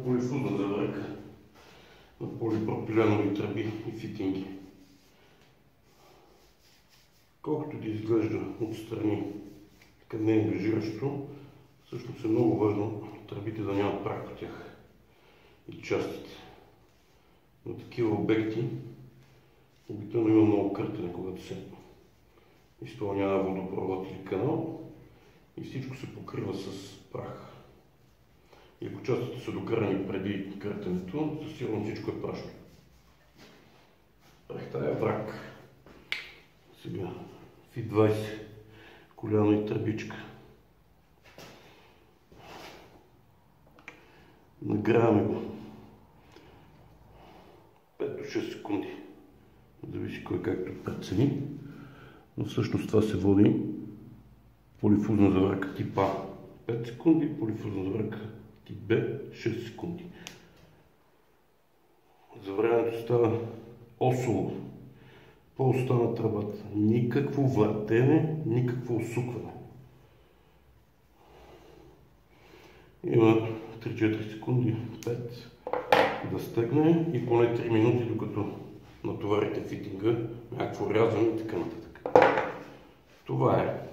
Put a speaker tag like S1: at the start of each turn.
S1: полифузна завърка на полипропиленови тръби и фитинги. Колкото да изглежда отстрани така не е ангажиращо, всъщност е много важно тръбите да нямат прах по тях и частите. На такива обекти обикновено има много къртене, когато се изпълнява водопровод или канал и всичко се покрива с прах. И ако частите са докарани преди къртенето, със сигурност всичко е прашно. Прахта е враг. Сега FI-20 коляно и тръбичка. Нагряваме го 5 до 6 секунди. Зависи кой както прецени. Но всъщност това се води полифузна завърка тип А 5 секунди, полифузна завърка тип Б 6 секунди. Заваряването става осово. По оста на тръбата. Никакво въртене, никакво усукване. Има 3-4 секунди, 5 да стегне и поне 3 минути, докато натоварите фитинга, някакво рязане и така нататък. Това е.